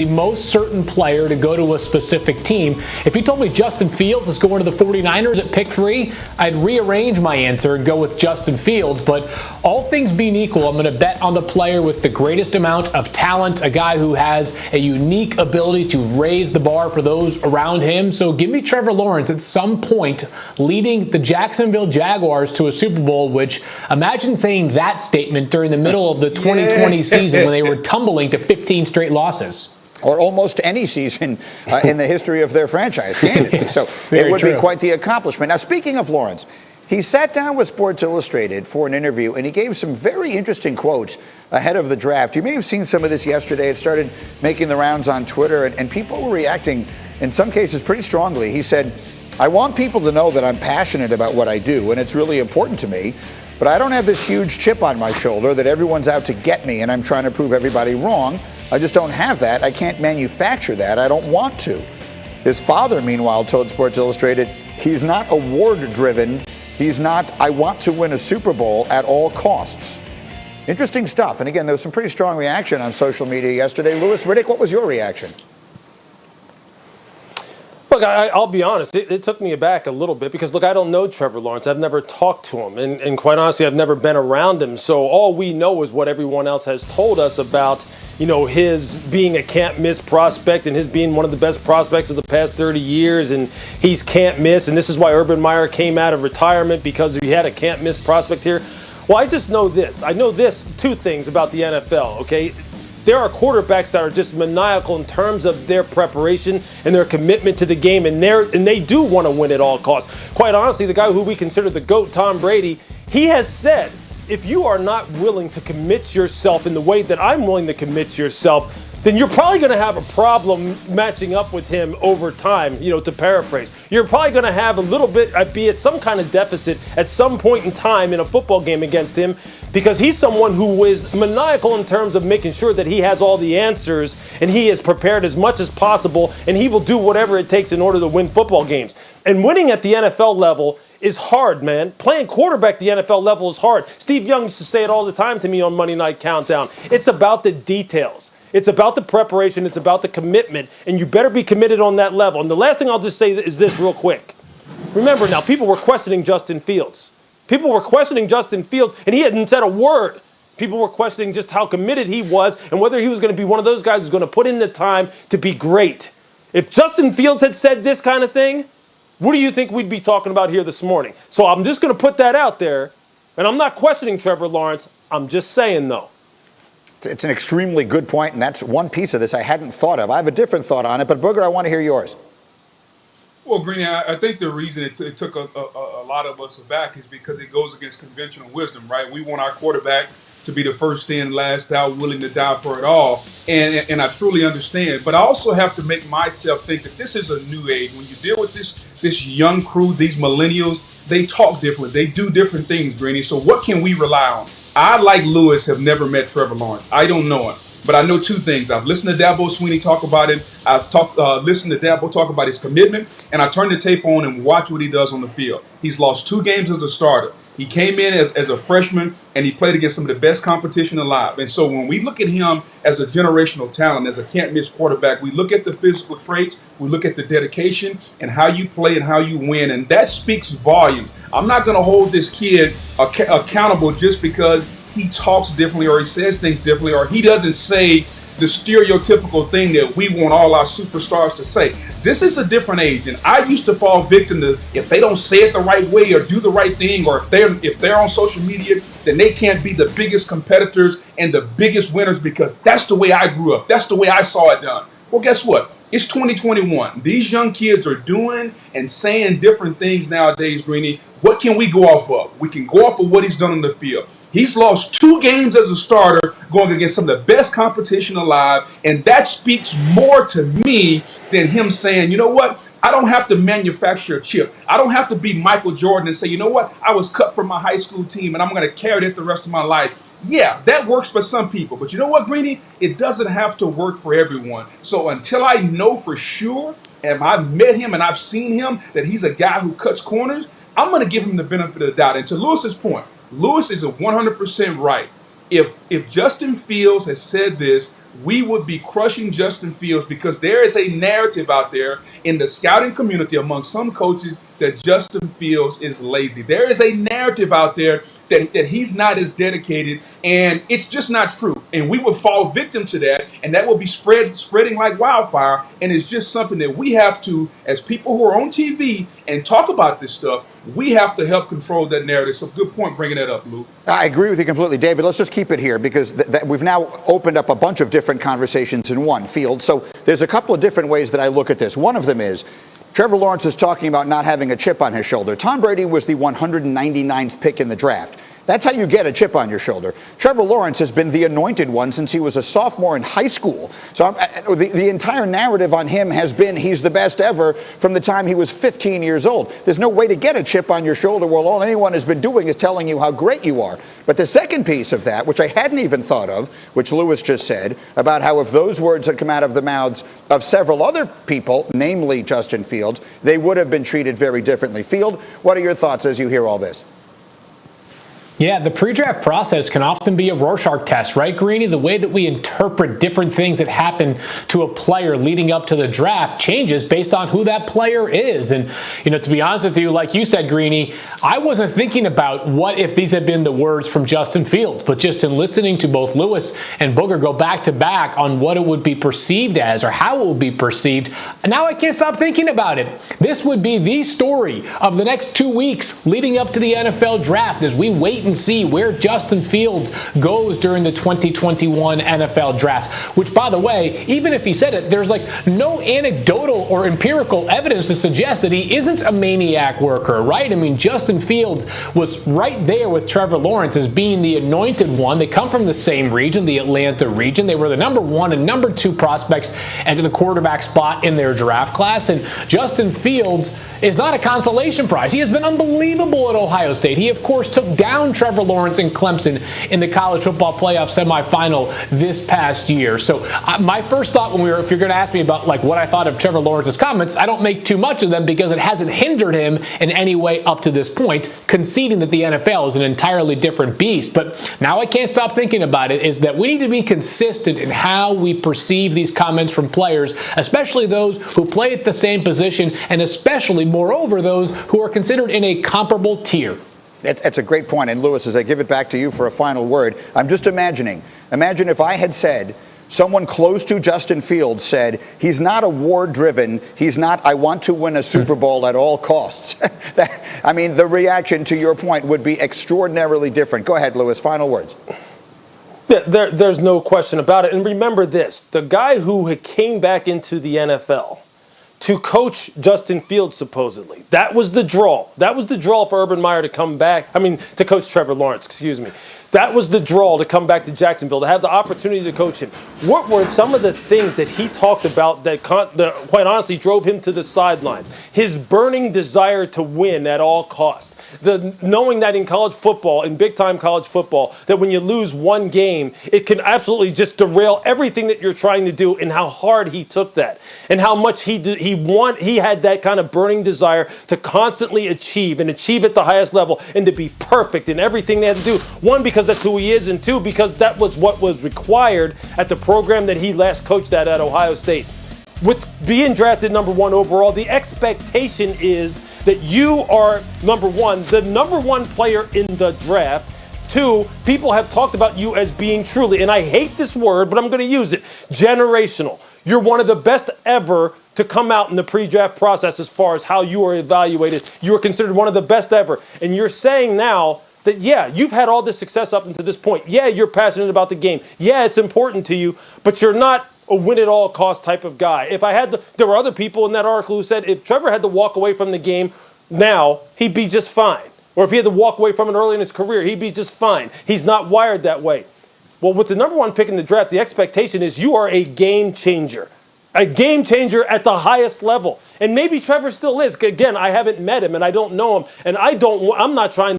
the most certain player to go to a specific team. If you told me Justin Fields is going to the 49ers at pick 3, I'd rearrange my answer and go with Justin Fields. But all things being equal, I'm going to bet on the player with the greatest amount of talent, a guy who has a unique ability to raise the bar for those around him. So give me Trevor Lawrence at some point leading the Jacksonville Jaguars to a Super Bowl, which imagine saying that statement during the middle of the 2020 season when they were tumbling to 15 straight losses. Or almost any season in the history of their franchise, candidly. So it would be quite the accomplishment. Now, speaking of Lawrence, he sat down with Sports Illustrated for an interview, and he gave some very interesting quotes ahead of the draft. You may have seen some of this yesterday. It started making the rounds on Twitter, and people were reacting, in some cases, pretty strongly. He said, "I want people to know that I'm passionate about what I do, and it's really important to me, but I don't have this huge chip on my shoulder that everyone's out to get me, and I'm trying to prove everybody wrong. I just don't have that. I can't manufacture that. I don't want to." His father, meanwhile, told Sports Illustrated he's not award-driven. He's not, "I want to win a Super Bowl at all costs." Interesting stuff. And again, there was some pretty strong reaction on social media yesterday. Louis Riddick, what was your reaction? Look, I'll be honest. It took me aback a little bit because, look, I don't know Trevor Lawrence. I've never talked to him. And quite honestly, I've never been around him. So all we know is what everyone else has told us about, you know, his being a can't-miss prospect and his being one of the best prospects of the past 30 years, and he's can't-miss, and this is why Urban Meyer came out of retirement, because he had a can't-miss prospect here. Well, I just know this. I know two things about the NFL, okay? There are quarterbacks that are just maniacal in terms of their preparation and their commitment to the game, and they do want to win at all costs. Quite honestly, the guy who we consider the GOAT, Tom Brady, he has said, if you are not willing to commit yourself in the way that I'm willing to commit yourself, then you're probably going to have a problem matching up with him over time, you know, to paraphrase. You're probably going to have a little bit, be at some kind of deficit at some point in time in a football game against him, because he's someone who is maniacal in terms of making sure that he has all the answers and he is prepared as much as possible, and he will do whatever it takes in order to win football games. And winning at the NFL level is hard, man. Playing quarterback at the NFL level is hard. Steve Young used to say it all the time to me on Monday Night Countdown. It's about the details. It's about the preparation. It's about the commitment. And you better be committed on that level. And the last thing I'll just say is this real quick. Remember now, people were questioning Justin Fields. People were questioning Justin Fields, and he hadn't said a word. People were questioning just how committed he was and whether he was going to be one of those guys who's going to put in the time to be great. If Justin Fields had said this kind of thing, what do you think we'd be talking about here this morning? So I'm just going to put that out there, and I'm not questioning Trevor Lawrence. I'm just saying, though. It's an extremely good point, and that's one piece of this I hadn't thought of. I have a different thought on it, but Booger, I want to hear yours. Well, Greeny, I think the reason it took a lot of us aback is because it goes against conventional wisdom, right? We want our quarterback to be the first in, last out, willing to die for it all. And I truly understand. But I also have to make myself think that this is a new age. When you deal with this young crew, these millennials, they talk different. They do different things, Greeny. So what can we rely on? I, like Lewis, have never met Trevor Lawrence. I don't know him. But I know two things. I've listened to Dabo Swinney talk about it. I've listened to Dabo talk about his commitment. And I turn the tape on and watch what he does on the field. He's lost 2 games as a starter. He came in as a freshman, and he played against some of the best competition alive. And so when we look at him as a generational talent, as a can't-miss quarterback, we look at the physical traits, we look at the dedication, and how you play and how you win. And that speaks volumes. I'm not going to hold this kid accountable just because he talks differently or he says things differently or he doesn't say the stereotypical thing that we want all our superstars to say. This is a different age, and I used to fall victim to, if they don't say it the right way or do the right thing, or if they're on social media, then they can't be the biggest competitors and the biggest winners because that's the way I grew up. That's the way I saw it done. Well, guess what? It's 2021. These young kids are doing and saying different things nowadays, Greeny. What can we go off of? We can go off of what he's done on the field. He's lost 2 games as a starter going against some of the best competition alive, and that speaks more to me than him saying, you know what, I don't have to manufacture a chip. I don't have to be Michael Jordan and say, you know what, I was cut from my high school team and I'm going to carry it the rest of my life. Yeah, that works for some people, but you know what, Greeny? It doesn't have to work for everyone. So until I know for sure, and I've met him and I've seen him, that he's a guy who cuts corners, I'm going to give him the benefit of the doubt. And to Lewis's point, Lewis is 100% right. if Justin Fields has said this, we would be crushing Justin Fields because there is a narrative out there in the scouting community among some coaches that Justin Fields is lazy. There is a narrative out there that he's not as dedicated, and it's just not true. And we would fall victim to that, and that will be spreading like wildfire. And it's just something that we have to, as people who are on TV and talk about this stuff, we have to help control that narrative. So good point bringing that up, Lou. I agree with you completely, David. Let's just keep it here because we've now opened up a bunch of different conversations in one field. So there's a couple of different ways that I look at this. One of them is Trevor Lawrence is talking about not having a chip on his shoulder. Tom Brady was the 199th pick in the draft. That's how you get a chip on your shoulder. Trevor Lawrence has been the anointed one since he was a sophomore in high school. So the entire narrative on him has been he's the best ever from the time he was 15 years old. There's no way to get a chip on your shoulder while all anyone has been doing is telling you how great you are. But the second piece of that, which I hadn't even thought of, which Lewis just said, about how if those words had come out of the mouths of several other people, namely Justin Fields, they would have been treated very differently. Field, what are your thoughts as you hear all this? Yeah, the pre-draft process can often be a Rorschach test, right, Greeny? The way that we interpret different things that happen to a player leading up to the draft changes based on who that player is. And, to be honest with you, like you said, Greeny, I wasn't thinking about what if these had been the words from Justin Fields, but just in listening to both Lewis and Booger go back to back on what it would be perceived as or how it would be perceived, now I can't stop thinking about it. This would be the story of the next 2 weeks leading up to the NFL draft as we wait and see where Justin Fields goes during the 2021 NFL draft, which, by the way, even if he said it, there's no anecdotal or empirical evidence to suggest that he isn't a maniac worker, right? I mean, Justin Fields was right there with Trevor Lawrence as being the anointed one. They come from the same region, the Atlanta region. They were the number 1 and number 2 prospects at the quarterback spot in their draft class. And Justin Fields is not a consolation prize. He has been unbelievable at Ohio State. He, of course, took down Trevor Lawrence and Clemson in the college football playoff semifinal this past year. So my first thought if you're going to ask me about what I thought of Trevor Lawrence's comments, I don't make too much of them because it hasn't hindered him in any way up to this point, conceding that the NFL is an entirely different beast. But now I can't stop thinking about it, is that we need to be consistent in how we perceive these comments from players, especially those who play at the same position and especially, moreover, those who are considered in a comparable tier. That's a great point. And Lewis, as I give it back to you for a final word, I'm just imagine if I had said, someone close to Justin Fields said, he's not award-driven, he's not, I want to win a Super Bowl at all costs. The reaction, to your point, would be extraordinarily different. Go ahead, Lewis, final words. Yeah, there's no question about it. And remember this, the guy who came back into the NFL to coach Justin Fields, supposedly. That was the draw. That was the draw for Urban Meyer to come back. To coach Trevor Lawrence, excuse me. That was the draw to come back to Jacksonville, to have the opportunity to coach him. What were some of the things that he talked about that quite honestly drove him to the sidelines? His burning desire to win at all costs. Knowing that in college football, in big-time college football, that when you lose one game, it can absolutely just derail everything that you're trying to do, and how hard he took that, and how much he had that kind of burning desire to constantly achieve at the highest level and to be perfect in everything they had to do. One, because that's who he is, and two, because that was what was required at the program that he last coached at Ohio State. With being drafted number 1 overall, the expectation is that you are, number 1, the number 1 player in the draft. 2, people have talked about you as being truly, and I hate this word, but I'm going to use it, generational. You're one of the best ever to come out in the pre-draft process as far as how you are evaluated. You are considered one of the best ever. And you're saying now that, yeah, you've had all this success up until this point. Yeah, you're passionate about the game. Yeah, it's important to you, but you're not a win-at-all-cost type of guy. There were other people in that article who said if Trevor had to walk away from the game now, he'd be just fine. Or if he had to walk away from it early in his career, he'd be just fine. He's not wired that way. Well, with the number 1 pick in the draft, the expectation is you are a game changer. A game changer at the highest level. And maybe Trevor still is. Again, I haven't met him and I don't know him. And I'm not trying